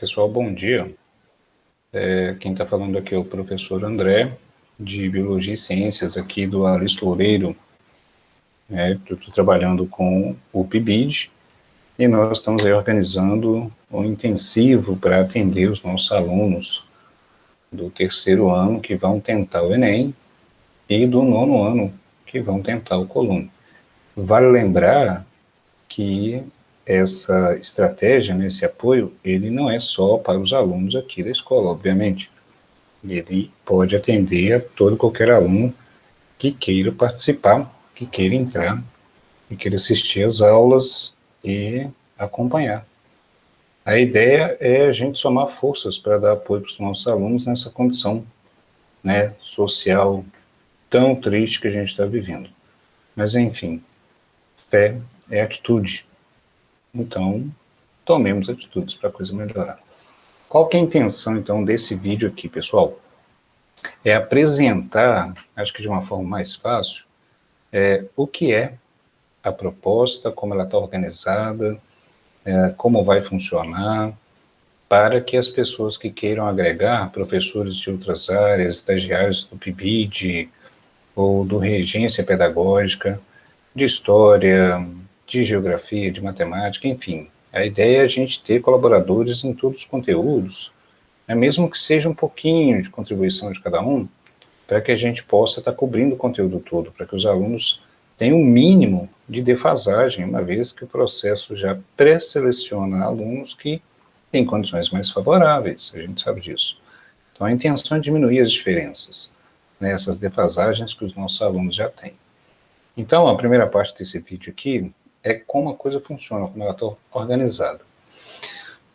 Pessoal, bom dia. Quem está falando aqui é o professor André, de Biologia e Ciências, aqui do Alice Loureiro. Estou trabalhando com o PIBID e nós estamos aí organizando um intensivo para atender os nossos alunos do terceiro ano que vão tentar o Enem e do nono ano que vão tentar o Colune. Vale lembrar que essa estratégia, esse apoio, ele não é só para os alunos aqui da escola, obviamente. Ele pode atender a todo e qualquer aluno que queira participar, que queira entrar, que queira assistir às aulas e acompanhar. A ideia é a gente somar forças para dar apoio para os nossos alunos nessa condição, social tão triste que a gente está vivendo. Mas, enfim, fé é atitude. Então, tomemos atitudes para a coisa melhorar. Qual que é a intenção, então, desse vídeo aqui, pessoal? É apresentar, acho que de uma forma mais fácil, o que é a proposta, como ela está organizada, como vai funcionar, para que as pessoas que queiram agregar, professores de outras áreas, estagiários do PIBID, ou do Regência Pedagógica, de História, de Geografia, de Matemática, enfim. A ideia é a gente ter colaboradores em todos os conteúdos, mesmo que seja um pouquinho de contribuição de cada um, para que a gente possa estar cobrindo o conteúdo todo, para que os alunos tenham um mínimo de defasagem, uma vez que o processo já pré-seleciona alunos que têm condições mais favoráveis, a gente sabe disso. Então, a intenção é diminuir as diferenças, essas defasagens que os nossos alunos já têm. Então, a primeira parte desse vídeo aqui é como a coisa funciona, como ela está organizada.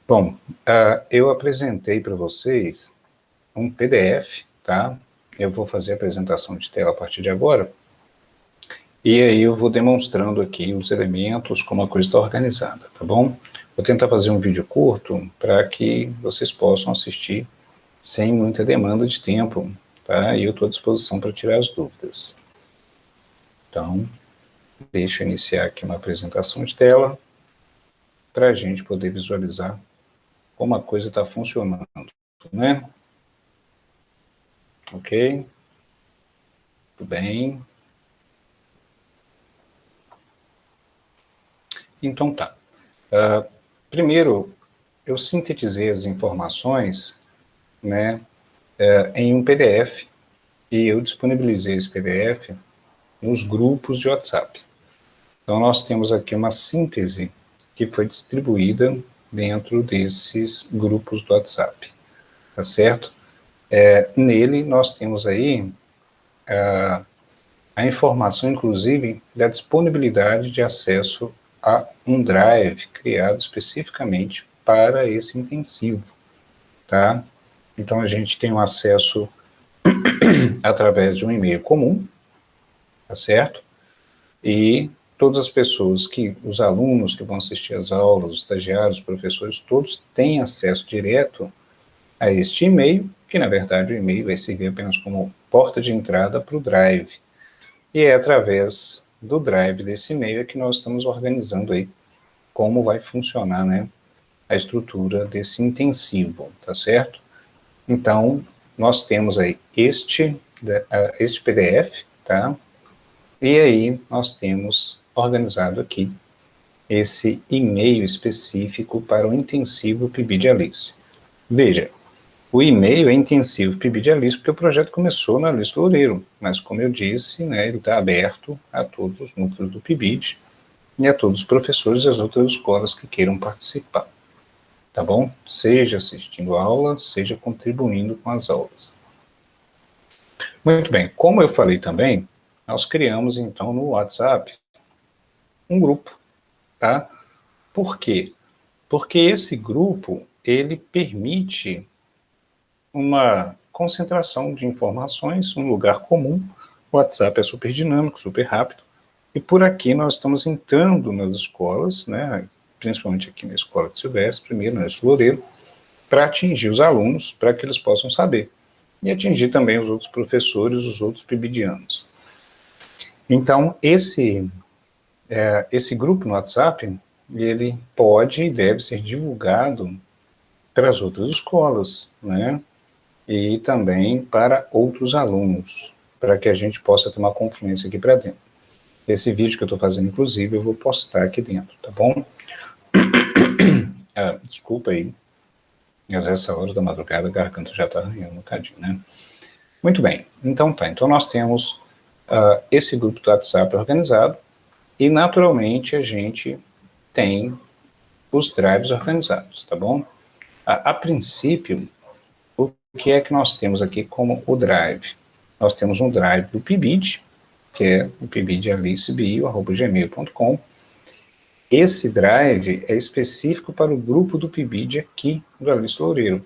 Bom, eu apresentei para vocês um PDF, tá? Eu vou fazer a apresentação de tela a partir de agora, e aí eu vou demonstrando aqui os elementos, como a coisa está organizada, tá bom? Vou tentar fazer um vídeo curto para que vocês possam assistir sem muita demanda de tempo, tá? E eu estou à disposição para tirar as dúvidas. Então, deixa eu iniciar aqui uma apresentação de tela para a gente poder visualizar como a coisa está funcionando, né? Ok? Tudo bem. Então tá. Primeiro, eu sintetizei as informações, em um PDF, e eu disponibilizei esse PDF nos grupos de WhatsApp. Então, nós temos aqui uma síntese que foi distribuída dentro desses grupos do WhatsApp, tá certo? Nele, nós temos aí a informação, inclusive, da disponibilidade de acesso a um drive criado especificamente para esse intensivo, tá? Então, a gente tem um acesso através de um e-mail comum, tá certo? E todas as pessoas os alunos que vão assistir às aulas, os estagiários, os professores, todos têm acesso direto a este e-mail, que na verdade o e-mail vai servir apenas como porta de entrada para o Drive. E é através do Drive desse e-mail que nós estamos organizando aí como vai funcionar, a estrutura desse intensivo, tá certo? Então, nós temos aí este PDF, tá? E aí nós temos organizado aqui esse e-mail específico para o intensivo PIBID Alice. Veja, o e-mail é intensivo PIBID Alice porque o projeto começou na Alice Loureiro, mas como eu disse, ele está aberto a todos os núcleos do PIBID e a todos os professores e as outras escolas que queiram participar, tá bom? Seja assistindo a aula, seja contribuindo com as aulas. Muito bem, como eu falei também, nós criamos então no WhatsApp um grupo, tá? Por quê? Porque esse grupo, ele permite uma concentração de informações, um lugar comum. O WhatsApp é super dinâmico, super rápido, e por aqui nós estamos entrando nas escolas, principalmente aqui na Escola de Silvestre, primeiro na Loureiro, para atingir os alunos, para que eles possam saber, e atingir também os outros professores, os outros pibidianos. Então, esse grupo no WhatsApp, ele pode e deve ser divulgado para as outras escolas, né? E também para outros alunos, para que a gente possa ter uma confluência aqui para dentro. Esse vídeo que eu estou fazendo, inclusive, eu vou postar aqui dentro, tá bom? Desculpa aí, mas essa hora da madrugada a garganta já está arranhando um bocadinho, né? Muito bem, então tá. Então nós temos esse grupo do WhatsApp organizado e, naturalmente, a gente tem os drives organizados, tá bom? A princípio, o que é que nós temos aqui como o drive? Nós temos um drive do PIBID, que é o pibidalice.bio@gmail.com. Esse drive é específico para o grupo do PIBID aqui do Alice Loureiro,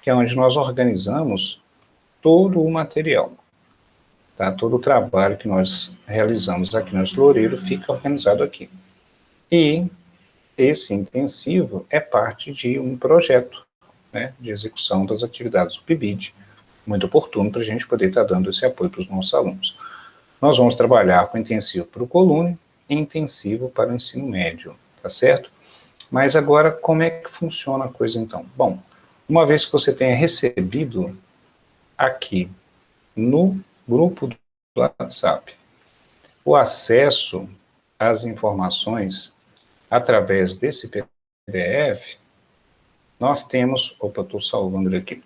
que é onde nós organizamos todo o material. Tá? Todo o trabalho que nós realizamos aqui no Alice Loureiro fica organizado aqui. E esse intensivo é parte de um projeto, né, de execução das atividades do PIBID, muito oportuno para a gente poder estar dando esse apoio para os nossos alunos. Nós vamos trabalhar com intensivo para o Colune e intensivo para o ensino médio, tá certo? Mas agora, como é que funciona a coisa então? Bom, uma vez que você tenha recebido aqui no grupo do WhatsApp o acesso às informações através desse PDF, nós temos, estou salvando ele aqui,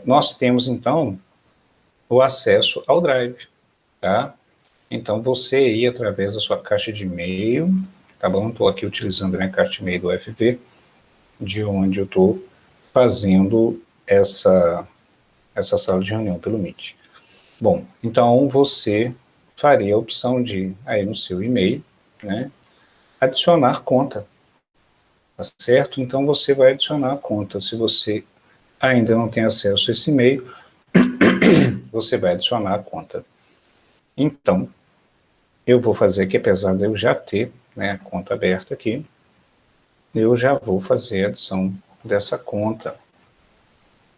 nós temos então o acesso ao Drive, tá? Então você ir através da sua caixa de e-mail, tá bom? Estou aqui utilizando a minha caixa de e-mail do UFV, de onde eu estou fazendo essa sala de reunião pelo Meet. Bom, então você faria a opção de, aí no seu e-mail, né, adicionar conta, tá certo? Então você vai adicionar a conta. Se você ainda não tem acesso a esse e-mail, você vai adicionar a conta. Então, eu vou fazer aqui, apesar de eu já ter, né, a conta aberta aqui, eu já vou fazer a adição dessa conta,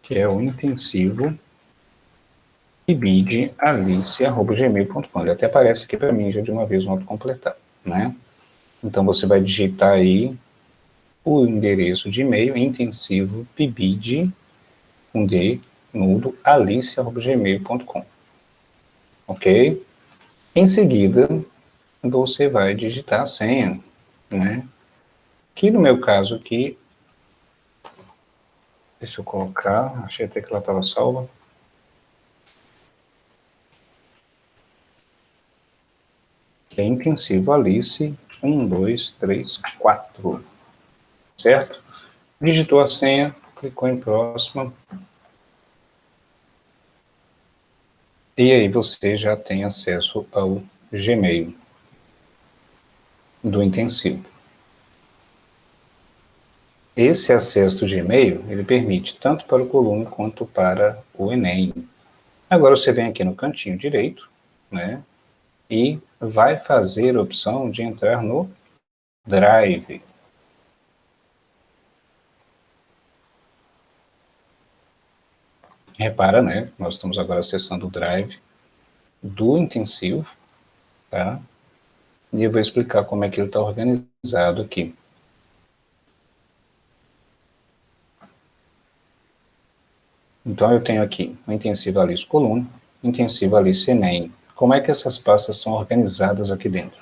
que é o intensivo pibidalice@gmail.com. Ele até aparece aqui para mim já de uma vez no autocompletar, né? Então você vai digitar aí o endereço de e-mail intensivo pibid, com D, nudo, alice@gmail.com. Ok? Em seguida, você vai digitar a senha, né? Que no meu caso aqui, deixa eu colocar, achei até que ela estava salva. Que é intensivo Alice 1, 2, 3, 4. Certo? Digitou a senha, clicou em próxima. E aí você já tem acesso ao Gmail do intensivo. Esse acesso do Gmail, ele permite tanto para o Colune quanto para o Enem. Agora você vem aqui no cantinho direito, né, e vai fazer a opção de entrar no Drive. Repara, né, nós estamos agora acessando o Drive do intensivo, tá? E eu vou explicar como é que ele está organizado aqui. Então, eu tenho aqui o intensivo Alice Colune, intensivo Alice Enem. Como é que essas pastas são organizadas aqui dentro?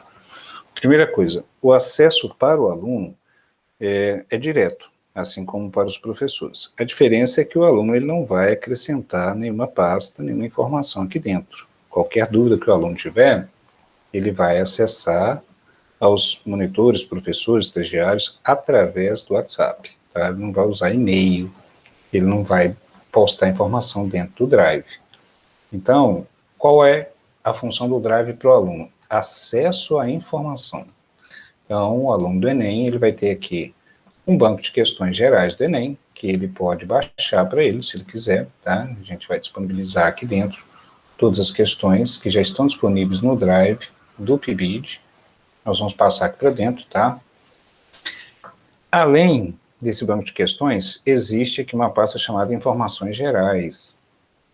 Primeira coisa, o acesso para o aluno é direto, assim como para os professores. A diferença é que o aluno ele não vai acrescentar nenhuma pasta, nenhuma informação aqui dentro. Qualquer dúvida que o aluno tiver, ele vai acessar aos monitores, professores, estagiários, através do WhatsApp. Tá? Ele não vai usar e-mail, ele não vai postar informação dentro do Drive. Então, qual é a função do Drive para o aluno? Acesso à informação. Então, o aluno do Enem, ele vai ter aqui um banco de questões gerais do Enem, que ele pode baixar para ele, se ele quiser, tá? A gente vai disponibilizar aqui dentro todas as questões que já estão disponíveis no Drive do PIBID. Nós vamos passar aqui para dentro, tá? Além desse banco de questões, existe aqui uma pasta chamada Informações Gerais.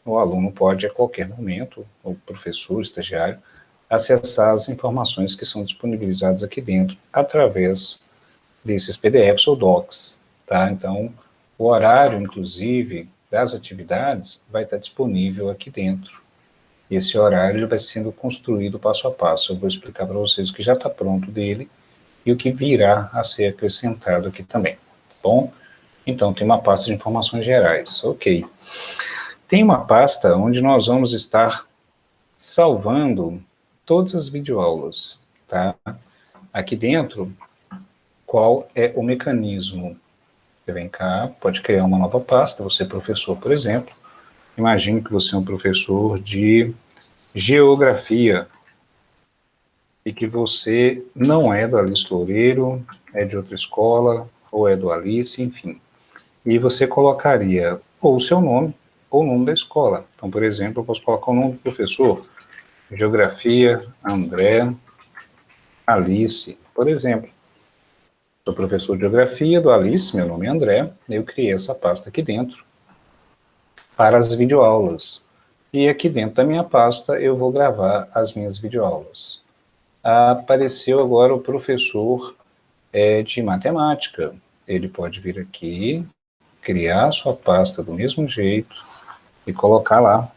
O aluno pode, a qualquer momento, o professor, o estagiário, acessar as informações que são disponibilizadas aqui dentro, através desses PDFs ou docs, tá? Então, O horário, inclusive, das atividades vai estar disponível aqui dentro. Esse horário vai sendo construído passo a passo. Eu vou explicar para vocês o que já está pronto dele e o que virá a ser acrescentado aqui também, tá bom? Então, tem uma pasta de informações gerais, ok. Tem uma pasta onde nós vamos estar salvando todas as videoaulas, tá? Aqui dentro, qual é o mecanismo? Você vem cá, pode criar uma nova pasta, você é professor, por exemplo. Imagine que você é um professor de geografia e que você não é do Alice Loureiro, é de outra escola, ou é do Alice, enfim. E você colocaria ou o seu nome, ou o nome da escola. Então, por exemplo, eu posso colocar o nome do professor, Geografia, André, Alice, por exemplo. Sou professor de Geografia do Alice, meu nome é André, eu criei essa pasta aqui dentro para as videoaulas. E aqui dentro da minha pasta eu vou gravar as minhas videoaulas. Apareceu agora o professor de matemática. Ele pode vir aqui, criar sua pasta do mesmo jeito e colocar lá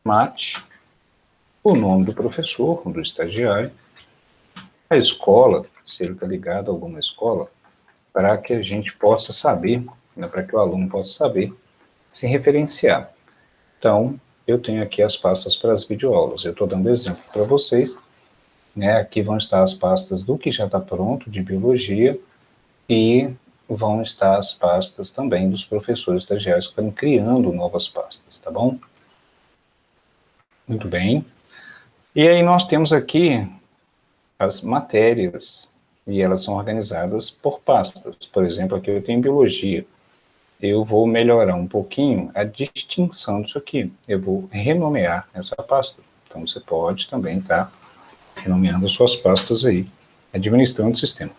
mate, o nome do professor, do estagiário, a escola, se ele está ligado a alguma escola, para que a gente possa saber, né, para que o aluno possa saber se referenciar. Então, eu tenho aqui as pastas para as videoaulas. Eu estou dando exemplo para vocês, né? Aqui vão estar as pastas do que já está pronto, de biologia, e vão estar as pastas também dos professores estagiários que estão criando novas pastas, tá bom? Muito bem. E aí nós temos aqui as matérias, e elas são organizadas por pastas. Por exemplo, aqui eu tenho biologia. Eu vou melhorar um pouquinho a distinção disso aqui. Eu vou renomear essa pasta. Então, você pode também estar renomeando suas pastas aí, administrando o sistema.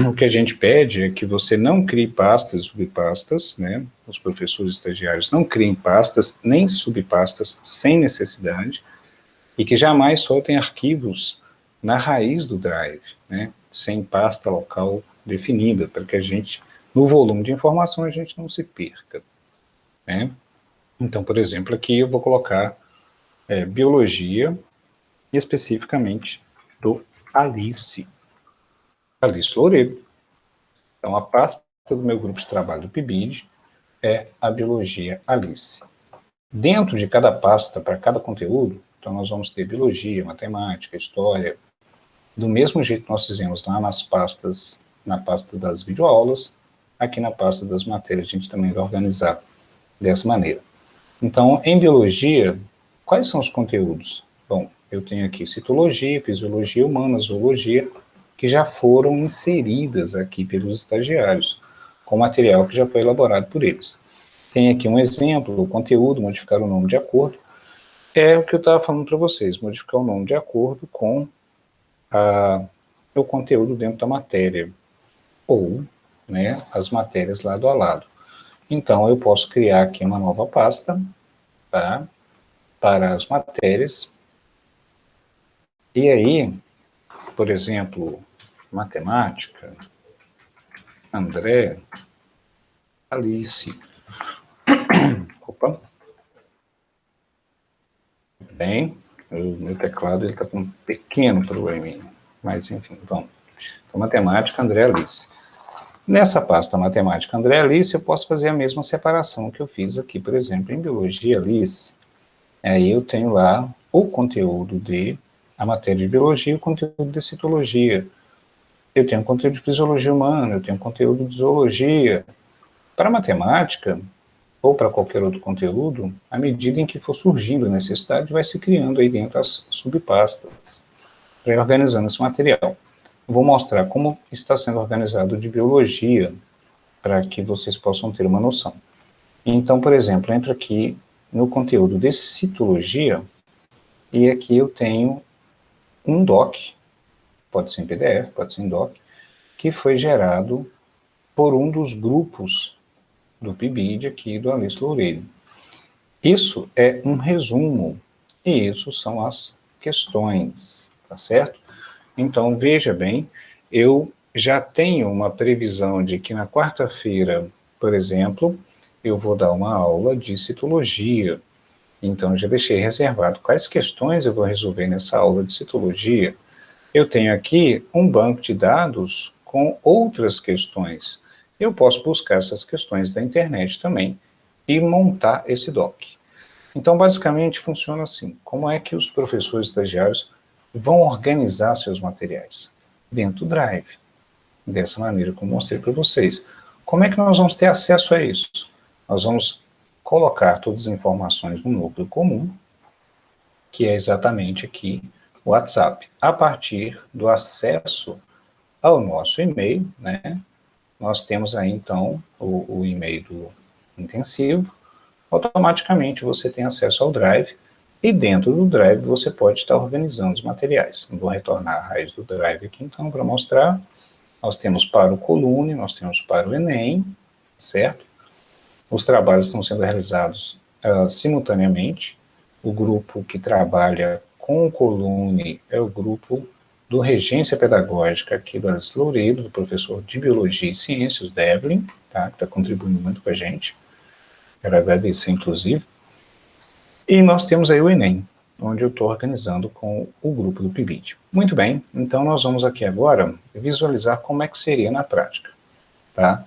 O que a gente pede é que você não crie pastas e subpastas, né? Os professores estagiários não criem pastas nem subpastas sem necessidade e que jamais soltem arquivos na raiz do Drive, né? Sem pasta local definida, para que a gente, no volume de informação, a gente não se perca, né? Então, por exemplo, aqui eu vou colocar biologia, especificamente do Alice Loureiro. Então, a pasta do meu grupo de trabalho do PIBID é a biologia Alice. Dentro de cada pasta, para cada conteúdo, então nós vamos ter biologia, matemática, história, do mesmo jeito que nós fizemos lá nas pastas, na pasta das videoaulas, aqui na pasta das matérias a gente também vai organizar dessa maneira. Então, em biologia, quais são os conteúdos? Bom, eu tenho aqui citologia, fisiologia humana, zoologia, que já foram inseridas aqui pelos estagiários, com material que já foi elaborado por eles. Tem aqui um exemplo, o conteúdo, modificar o nome de acordo, é o que eu estava falando para vocês, modificar o nome de acordo com o conteúdo dentro da matéria, ou, né, as matérias lado a lado. Então, eu posso criar aqui uma nova pasta, tá, para as matérias, e aí, por exemplo, matemática, André, Alice, opa, bem, o meu teclado está com um pequeno probleminha, mas enfim, vamos. Então, matemática, André, Alice. Nessa pasta matemática André Alice, eu posso fazer a mesma separação que eu fiz aqui, por exemplo, em biologia Alice. Aí eu tenho lá o conteúdo de a matéria de biologia e o conteúdo de citologia. Eu tenho conteúdo de fisiologia humana, eu tenho conteúdo de zoologia. Para matemática, ou para qualquer outro conteúdo, à medida em que for surgindo a necessidade, vai se criando aí dentro as subpastas, para ir organizando esse material. Vou mostrar como está sendo organizado de biologia, para que vocês possam ter uma noção. Então, por exemplo, entro aqui no conteúdo de citologia, e aqui eu tenho um doc, pode ser em PDF, pode ser em doc, que foi gerado por um dos grupos do PIBID aqui do Alice Loureiro. Isso é um resumo, e isso são as questões, tá certo? Então, veja bem, eu já tenho uma previsão de que na quarta-feira, por exemplo, eu vou dar uma aula de citologia. Então, já deixei reservado quais questões eu vou resolver nessa aula de citologia. Eu tenho aqui um banco de dados com outras questões. Eu posso buscar essas questões da internet também e montar esse doc. Então, basicamente, funciona assim. Como é que os professores estagiários vão organizar seus materiais? Dentro do Drive. Dessa maneira como mostrei para vocês. Como é que nós vamos ter acesso a isso? Nós vamos colocar todas as informações no núcleo comum, que é exatamente aqui o WhatsApp. A partir do acesso ao nosso e-mail, né, nós temos aí, então, o e-mail do intensivo, automaticamente você tem acesso ao Drive, e dentro do Drive você pode estar organizando os materiais. Eu vou retornar a raiz do Drive aqui, então, para mostrar. Nós temos para o Colune, nós temos para o Enem, certo? Os trabalhos estão sendo realizados simultaneamente. O grupo que trabalha com o Colune é o grupo do Regência Pedagógica aqui do Alice Loureiro, do professor de Biologia e Ciências, Devlin, tá? Que está contribuindo muito com a gente. Quero agradecer, inclusive. E nós temos aí o Enem, onde eu estou organizando com o grupo do PIBID. Muito bem, então nós vamos aqui agora visualizar como é que seria na prática, tá?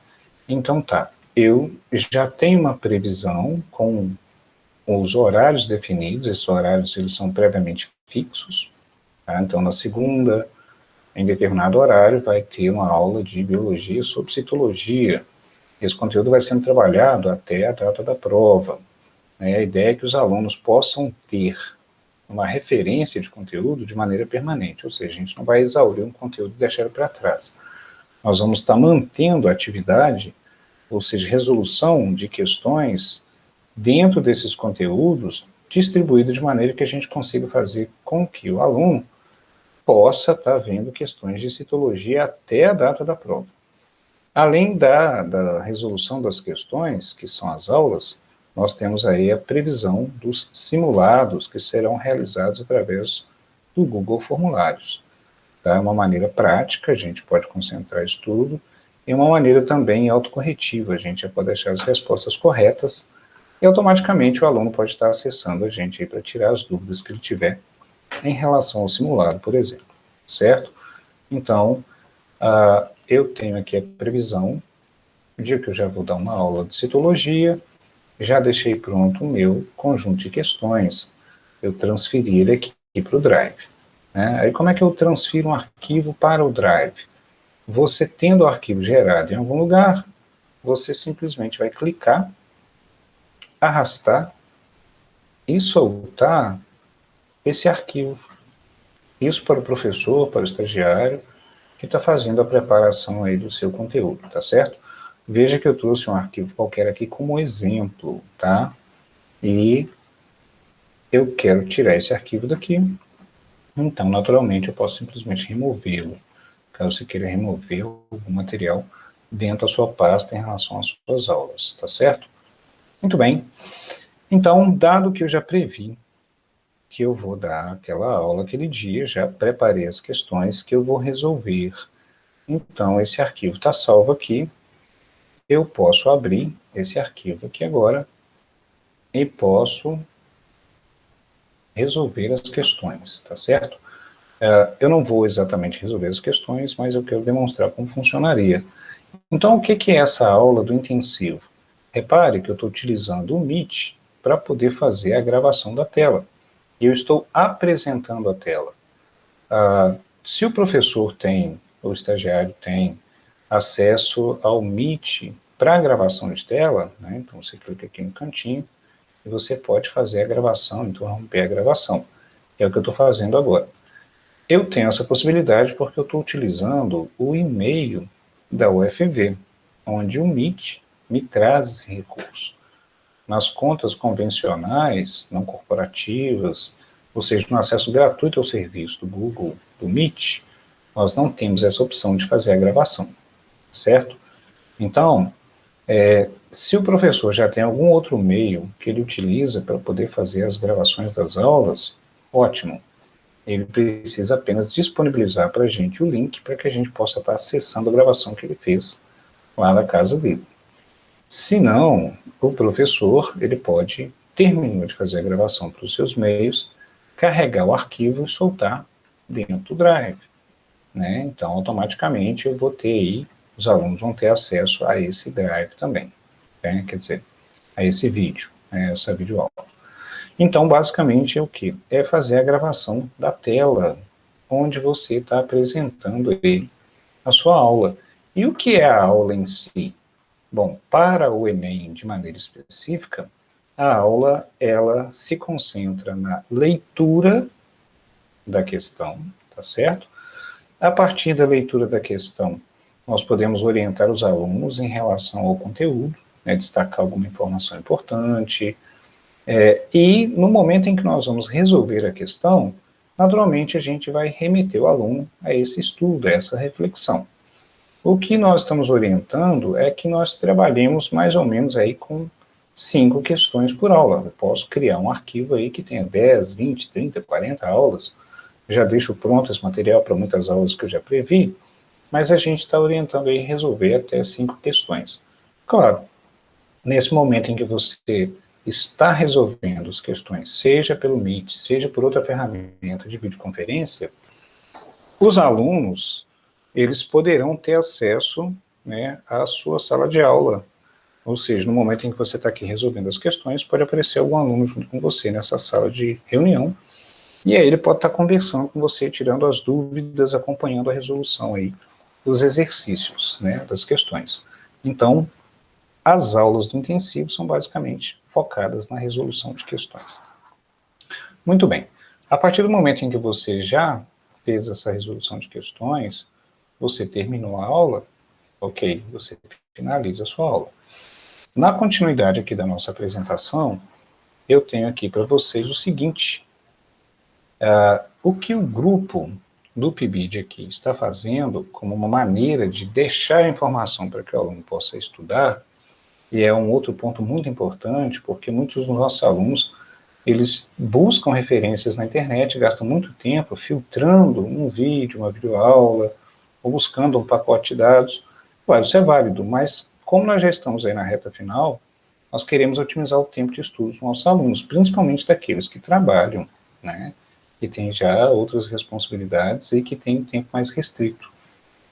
Então tá, eu já tenho uma previsão com os horários definidos, esses horários eles são previamente fixos, tá? Então na segunda, em determinado horário, vai ter uma aula de biologia sobre citologia. Esse conteúdo vai sendo trabalhado até a data da prova. A ideia é que os alunos possam ter uma referência de conteúdo de maneira permanente, ou seja, a gente não vai exaurir um conteúdo e deixar ele para trás. Nós vamos estar mantendo a atividade, ou seja, resolução de questões dentro desses conteúdos, distribuído de maneira que a gente consiga fazer com que o aluno possa estar vendo questões de citologia até a data da prova. Além da resolução das questões, que são as aulas, nós temos aí a previsão dos simulados que serão realizados através do Google Formulários. Tá? É uma maneira prática, a gente pode concentrar isso tudo, e uma maneira também autocorretiva, a gente já pode deixar as respostas corretas, e automaticamente o aluno pode estar acessando a gente para tirar as dúvidas que ele tiver em relação ao simulado, por exemplo, certo? Então, eu tenho aqui a previsão de que eu já vou dar uma aula de citologia, já deixei pronto o meu conjunto de questões, eu transferi ele aqui para o Drive. Né? Aí como é que eu transfiro um arquivo para o Drive? Você tendo o arquivo gerado em algum lugar, você simplesmente vai clicar, arrastar e soltar esse arquivo. Isso para o professor, para o estagiário, que está fazendo a preparação aí do seu conteúdo, tá certo? Veja que eu trouxe um arquivo qualquer aqui como exemplo, tá? E eu quero tirar esse arquivo daqui, então, naturalmente, eu posso simplesmente removê-lo, caso você queira remover algum material dentro da sua pasta em relação às suas aulas, tá certo? Muito bem. Então, dado que eu já previ que eu vou dar aquela aula aquele dia, já preparei as questões que eu vou resolver. Então, esse arquivo está salvo aqui. Eu posso abrir esse arquivo aqui agora e posso resolver as questões, tá certo? Eu não vou exatamente resolver as questões, mas eu quero demonstrar como funcionaria. Então, o que é essa aula do intensivo? Repare que eu estou utilizando o Meet para poder fazer a gravação da tela. E eu estou apresentando a tela. Se o professor tem, ou o estagiário tem, acesso ao Meet para a gravação de tela, né, então você clica aqui no cantinho, e você pode fazer a gravação, interromper a gravação. É o que eu estou fazendo agora. Eu tenho essa possibilidade porque eu estou utilizando o e-mail da UFV, onde o Meet me traz esse recurso. Nas contas convencionais, não corporativas, ou seja, no acesso gratuito ao serviço do Google, do Meet, nós não temos essa opção de fazer a gravação, certo? Então, se o professor já tem algum outro meio que ele utiliza para poder fazer as gravações das aulas, ótimo. Ele precisa apenas disponibilizar para a gente o link para que a gente possa estar acessando a gravação que ele fez lá na casa dele. Se não, o professor, ele pode, terminou de fazer a gravação para os seus meios, carregar o arquivo e soltar dentro do Drive, né? Então, automaticamente, eu vou ter aí, os alunos vão ter acesso a esse Drive também, né? Quer dizer, a esse vídeo, né? Essa videoaula. Então, basicamente, é o que? É fazer a gravação da tela, onde você está apresentando aí a sua aula. E o que é a aula em si? Bom, para o Enem, de maneira específica, a aula, ela se concentra na leitura da questão, tá certo? A partir da leitura da questão, nós podemos orientar os alunos em relação ao conteúdo, né, destacar alguma informação importante, e no momento em que nós vamos resolver a questão, naturalmente a gente vai remeter o aluno a esse estudo, a essa reflexão. O que nós estamos orientando é que nós trabalhemos mais ou menos aí com 5 questões por aula. Eu posso criar um arquivo aí que tenha 10, 20, 30, 40 aulas, já deixo pronto esse material para muitas aulas que eu já previ, mas a gente está orientando aí resolver até 5 questões. Claro, nesse momento em que você está resolvendo as questões, seja pelo Meet, seja por outra ferramenta de videoconferência, os alunos, eles poderão ter acesso, né, à sua sala de aula. Ou seja, no momento em que você está aqui resolvendo as questões, pode aparecer algum aluno junto com você nessa sala de reunião, e aí ele pode estar conversando com você, tirando as dúvidas, acompanhando a resolução aí dos exercícios, né, das questões. Então, as aulas do intensivo são basicamente focadas na resolução de questões. Muito bem. A partir do momento em que você já fez essa resolução de questões, você terminou a aula, ok, você finaliza a sua aula. Na continuidade aqui da nossa apresentação, eu tenho aqui para vocês o seguinte, o que o grupo do PIBID aqui está fazendo como uma maneira de deixar a informação para que o aluno possa estudar, e é um outro ponto muito importante, porque muitos dos nossos alunos, eles buscam referências na internet, gastam muito tempo filtrando um vídeo, uma videoaula, ou buscando um pacote de dados. Claro, isso é válido, mas como nós já estamos aí na reta final, nós queremos otimizar o tempo de estudo dos nossos alunos, principalmente daqueles que trabalham, né, que têm já outras responsabilidades e que têm tempo mais restrito.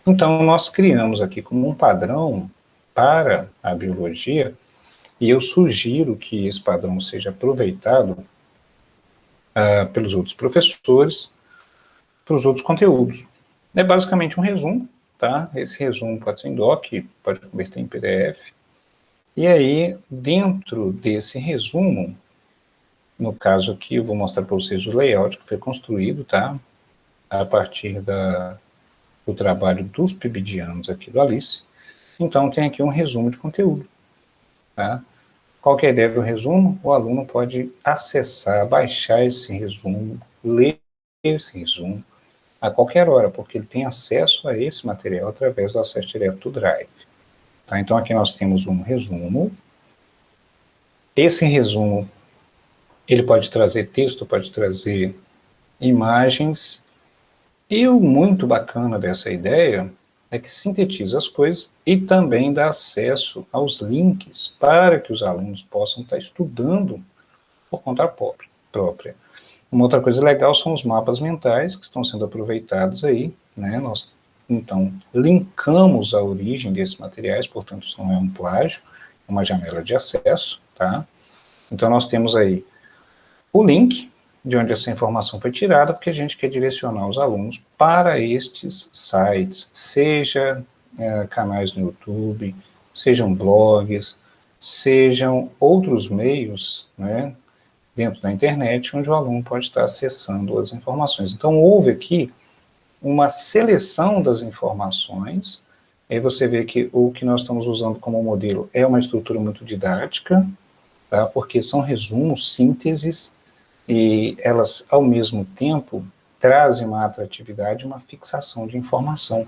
Então, nós criamos aqui como um padrão para a biologia, e eu sugiro que esse padrão seja aproveitado pelos outros professores, pelos outros conteúdos. É basicamente um resumo, tá? Esse resumo pode ser em doc, pode converter em PDF. E aí, dentro desse resumo, no caso aqui, eu vou mostrar para vocês o layout que foi construído, tá? A partir do trabalho dos PIBidianos aqui do Alice. Então, tem aqui um resumo de conteúdo, tá? Qual que é a ideia do resumo? O aluno pode acessar, baixar esse resumo, ler esse resumo a qualquer hora, porque ele tem acesso a esse material através do acesso direto do Drive. Tá? Então, aqui nós temos um resumo. Esse resumo, ele pode trazer texto, pode trazer imagens, e o muito bacana dessa ideia é que sintetiza as coisas e também dá acesso aos links para que os alunos possam estar estudando por conta própria. Uma outra coisa legal são os mapas mentais que estão sendo aproveitados aí, né? Nós, então, linkamos a origem desses materiais, portanto, isso não é um plágio, é uma janela de acesso, tá? Então, nós temos aí o link de onde essa informação foi tirada, porque a gente quer direcionar os alunos para estes sites, seja canais no YouTube, sejam blogs, sejam outros meios, né, dentro da internet, onde o aluno pode estar acessando as informações. Então, houve aqui uma seleção das informações, aí você vê que o que nós estamos usando como modelo é uma estrutura muito didática, tá, porque são resumos, sínteses, e elas, ao mesmo tempo, trazem uma atratividade, uma fixação de informação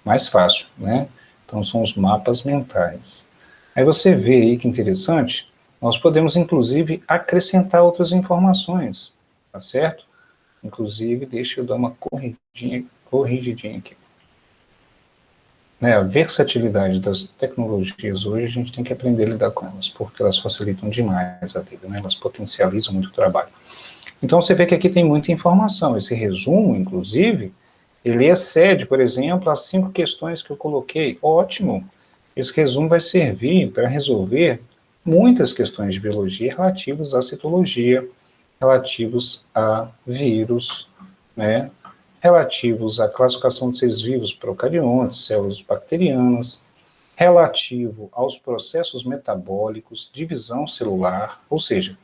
mais fácil, né? Então, são os mapas mentais. Aí você vê aí que interessante, nós podemos, inclusive, acrescentar outras informações, tá certo? inclusive, deixa eu dar uma corrigidinha aqui. Né, a versatilidade das tecnologias hoje, a gente tem que aprender a lidar com elas, porque elas facilitam demais a vida, né? Elas potencializam muito o trabalho. Então, você vê que aqui tem muita informação. Esse resumo, inclusive, ele excede, por exemplo, as 5 questões que eu coloquei. Ótimo! Esse resumo vai servir para resolver muitas questões de biologia relativas à citologia, relativos a vírus, né? Relativos à classificação de seres vivos, procariontes, células bacterianas, relativo aos processos metabólicos, divisão celular, ou seja,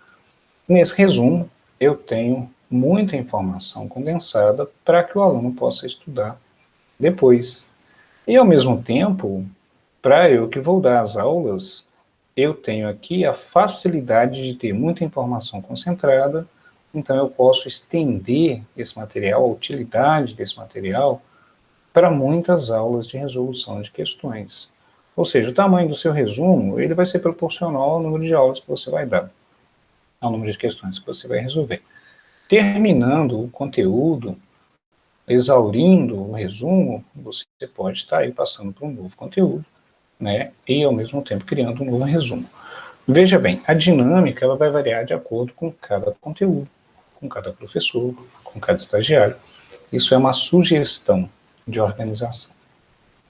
nesse resumo, eu tenho muita informação condensada para que o aluno possa estudar depois. E, ao mesmo tempo, para eu que vou dar as aulas, eu tenho aqui a facilidade de ter muita informação concentrada, então eu posso estender esse material, a utilidade desse material, para muitas aulas de resolução de questões. Ou seja, o tamanho do seu resumo, ele vai ser proporcional ao número de aulas que você vai dar, ao número de questões que você vai resolver. Terminando o conteúdo, exaurindo o resumo, você pode estar aí passando para um novo conteúdo, né, e ao mesmo tempo criando um novo resumo. Veja bem, a dinâmica ela vai variar de acordo com cada conteúdo, com cada professor, com cada estagiário. Isso é uma sugestão de organização,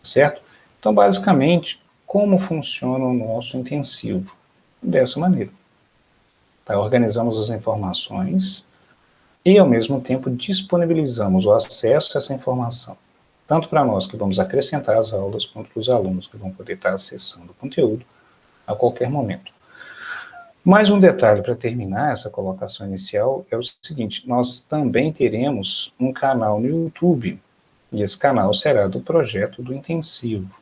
certo? Então, basicamente, como funciona o nosso intensivo? Dessa maneira. Tá? Organizamos as informações e, ao mesmo tempo, disponibilizamos o acesso a essa informação, tanto para nós que vamos acrescentar as aulas, quanto para os alunos que vão poder estar acessando o conteúdo a qualquer momento. Mais um detalhe para terminar essa colocação inicial é o seguinte: nós também teremos um canal no YouTube, e esse canal será do projeto do Intensivo.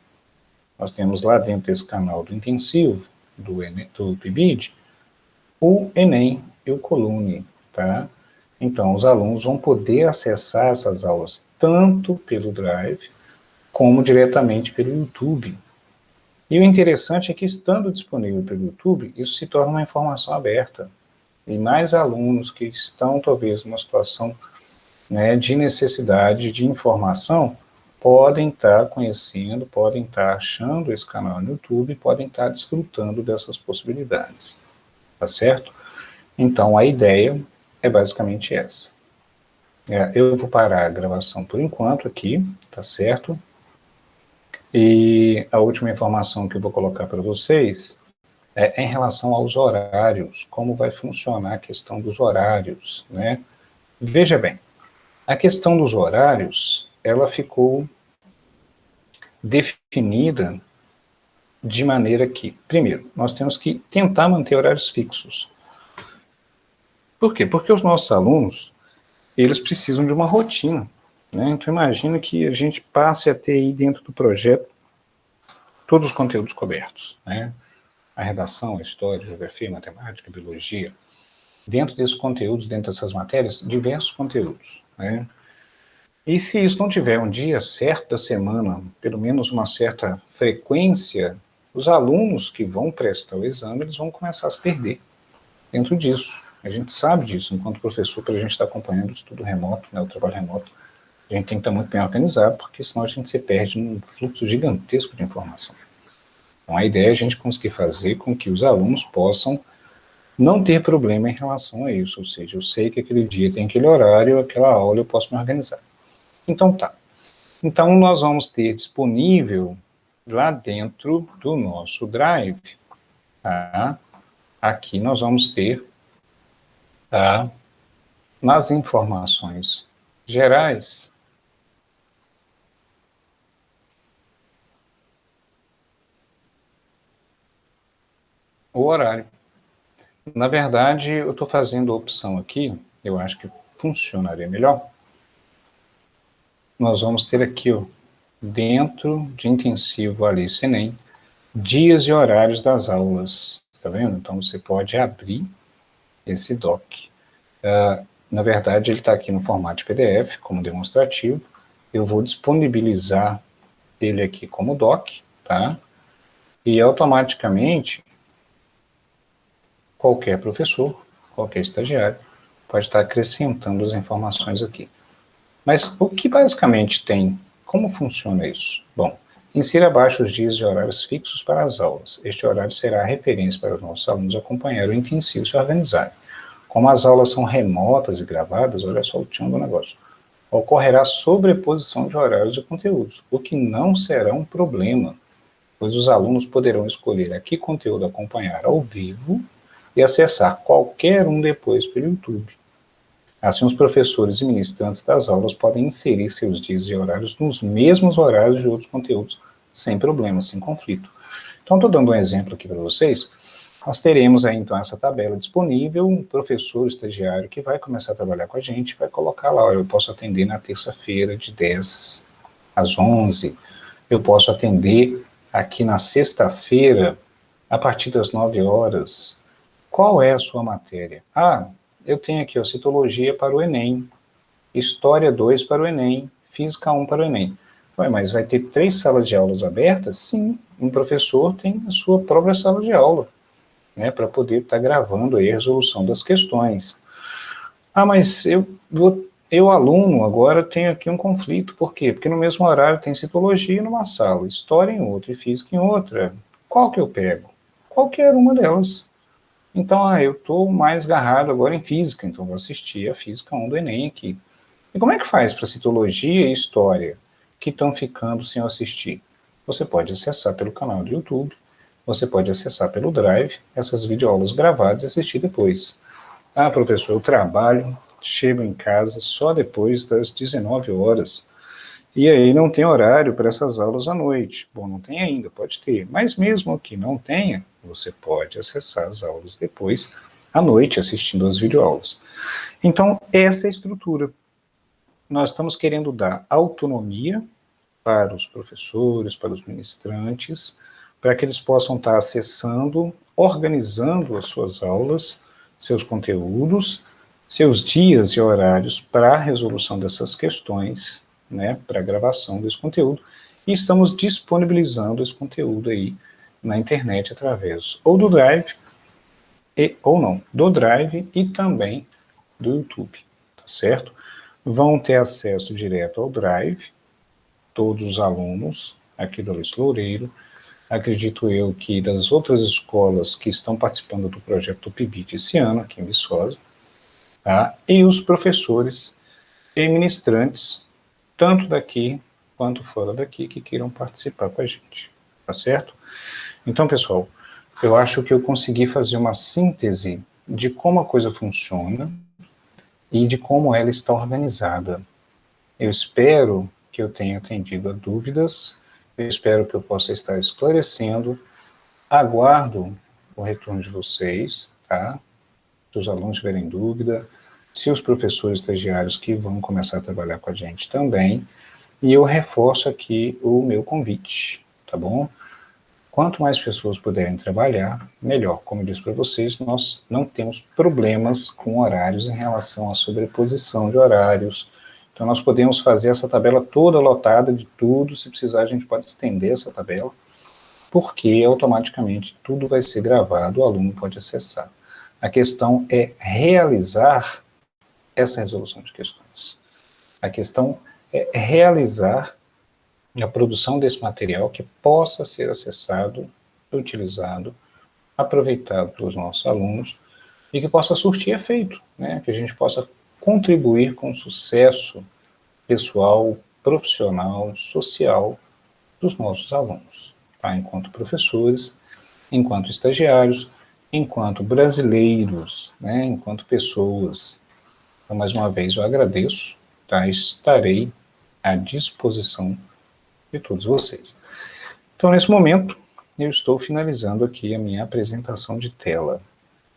Nós temos lá dentro desse canal do Intensivo, do PIBID, o Enem e o Colune, tá? Então, os alunos vão poder acessar essas aulas tanto pelo Drive, como diretamente pelo YouTube. E o interessante é que, estando disponível pelo YouTube, isso se torna uma informação aberta. E mais alunos que estão, talvez, numa situação, né, de necessidade de informação, podem estar conhecendo, podem estar achando esse canal no YouTube, podem estar desfrutando dessas possibilidades. Tá certo? Então, a ideia é basicamente essa. Eu vou parar a gravação por enquanto aqui, tá certo? E a última informação que eu vou colocar para vocês é em relação aos horários, como vai funcionar a questão dos horários, né? Veja bem, a questão dos horários, ela ficou definida de maneira que, primeiro, nós temos que tentar manter horários fixos. Por quê? Porque os nossos alunos, eles precisam de uma rotina, né? Então, imagina que a gente passe a ter aí dentro do projeto todos os conteúdos cobertos, né? A redação, a história, a geografia, a matemática, a biologia. Dentro desses conteúdos, dentro dessas matérias, diversos conteúdos, né? E se isso não tiver um dia certo da semana, pelo menos uma certa frequência, os alunos que vão prestar o exame, eles vão começar a se perder dentro disso. A gente sabe disso, enquanto professor, para a gente estar acompanhando o estudo remoto, né, o trabalho remoto, a gente tem que estar muito bem organizado, porque senão a gente se perde num fluxo gigantesco de informação. Então, a ideia é a gente conseguir fazer com que os alunos possam não ter problema em relação a isso, ou seja, eu sei que aquele dia tem aquele horário, aquela aula, eu posso me organizar. Então, tá. Então, nós vamos ter disponível lá dentro do nosso Drive, tá? Aqui nós vamos ter, tá, nas informações gerais, o horário. Na verdade, eu estou fazendo a opção aqui, eu acho que funcionaria melhor. Nós vamos ter aqui, ó, dentro de intensivo Alice Enem, dias e horários das aulas, tá vendo? Então você pode abrir esse doc. Na verdade, ele está aqui no formato de PDF, como demonstrativo. Eu vou disponibilizar ele aqui como doc, tá? E automaticamente, qualquer professor, qualquer estagiário, pode estar acrescentando as informações aqui. Mas o que basicamente tem, como funciona isso? Bom, insira abaixo os dias e horários fixos para as aulas. Este horário será a referência para os nossos alunos acompanhar o intensivo e se organizarem. Como as aulas são remotas e gravadas, olha só o tchan do negócio, ocorrerá sobreposição de horários e conteúdos, o que não será um problema, pois os alunos poderão escolher a que conteúdo acompanhar ao vivo e acessar qualquer um depois pelo YouTube. Assim, os professores e ministrantes das aulas podem inserir seus dias e horários nos mesmos horários de outros conteúdos, sem problema, sem conflito. Então, estou dando um exemplo aqui para vocês. Nós teremos aí, então, essa tabela disponível, um professor estagiário que vai começar a trabalhar com a gente, vai colocar lá, eu posso atender na terça-feira de 10 às 11, eu posso atender aqui na sexta-feira, a partir das 9 horas. Qual é a sua matéria? Ah, eu tenho aqui, ó, Citologia para o Enem, História 2 para o Enem, Física 1 para o Enem. Ué, mas vai ter 3 salas de aulas abertas? Sim, um professor tem a sua própria sala de aula, né, para poder estar gravando aí a resolução das questões. Ah, mas eu aluno, agora tenho aqui um conflito. Por quê? Porque no mesmo horário tem Citologia numa sala, História em outra e Física em outra. Qual que eu pego? Qualquer uma delas. Então, eu estou mais agarrado agora em Física, então vou assistir a Física 1 do Enem aqui. E como é que faz para Citologia e História, que estão ficando sem eu assistir? Você pode acessar pelo canal do YouTube, você pode acessar pelo Drive, essas videoaulas gravadas e assistir depois. Ah, professor, eu trabalho, chego em casa só depois das 19 horas, e aí não tem horário para essas aulas à noite. Bom, não tem ainda, pode ter. Mas mesmo que não tenha, você pode acessar as aulas depois, à noite, assistindo as videoaulas. Então, essa é a estrutura. Nós estamos querendo dar autonomia para os professores, para os ministrantes, para que eles possam estar acessando, organizando as suas aulas, seus conteúdos, seus dias e horários para a resolução dessas questões, né, para a gravação desse conteúdo, e estamos disponibilizando esse conteúdo aí na internet através ou do Drive, do Drive e também do YouTube, tá certo? Vão ter acesso direto ao Drive, todos os alunos aqui do Alice Loureiro, acredito eu que das outras escolas que estão participando do projeto do PIBIT esse ano, aqui em Viçosa, tá? E os professores e ministrantes, tanto daqui quanto fora daqui, que queiram participar com a gente, tá certo? Então, pessoal, eu acho que eu consegui fazer uma síntese de como a coisa funciona e de como ela está organizada. Eu espero que eu tenha atendido a dúvidas, eu espero que eu possa estar esclarecendo, aguardo o retorno de vocês, tá? Se os alunos tiverem dúvida, se os professores estagiários que vão começar a trabalhar com a gente também, e eu reforço aqui o meu convite, tá bom? Quanto mais pessoas puderem trabalhar, melhor. Como eu disse para vocês, nós não temos problemas com horários em relação à sobreposição de horários. Então, nós podemos fazer essa tabela toda lotada de tudo. Se precisar, a gente pode estender essa tabela, porque automaticamente tudo vai ser gravado, o aluno pode acessar. A questão é realizar essa resolução de questões. A questão é realizar a produção desse material que possa ser acessado, utilizado, aproveitado pelos nossos alunos e que possa surtir efeito, né? Que a gente possa contribuir com o sucesso pessoal, profissional, social dos nossos alunos, tá? Enquanto professores, enquanto estagiários, enquanto brasileiros, né? Enquanto pessoas. Então, mais uma vez, eu agradeço, tá? Estarei à disposição de todos vocês. Então, nesse momento, eu estou finalizando aqui a minha apresentação de tela.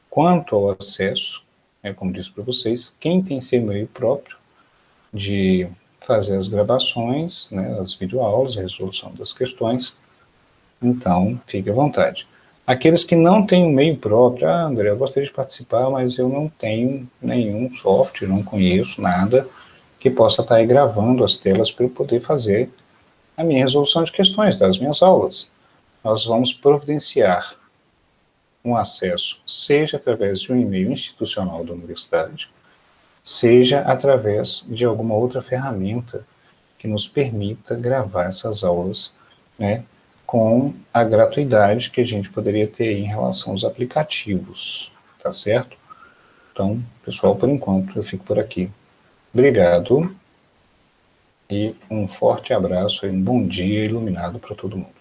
Quanto ao acesso, como disse para vocês, quem tem seu e-mail próprio de fazer as gravações, né, as videoaulas, a resolução das questões, então, fique à vontade. Aqueles que não têm um e-mail próprio, André, eu gostaria de participar, mas eu não tenho nenhum software, não conheço nada que possa estar aí gravando as telas para eu poder fazer a minha resolução de questões das minhas aulas. Nós vamos providenciar um acesso, seja através de um e-mail institucional da universidade, seja através de alguma outra ferramenta que nos permita gravar essas aulas, né, com a gratuidade que a gente poderia ter em relação aos aplicativos, tá certo? Então, pessoal, por enquanto eu fico por aqui. Obrigado e um forte abraço e um bom dia iluminado para todo mundo.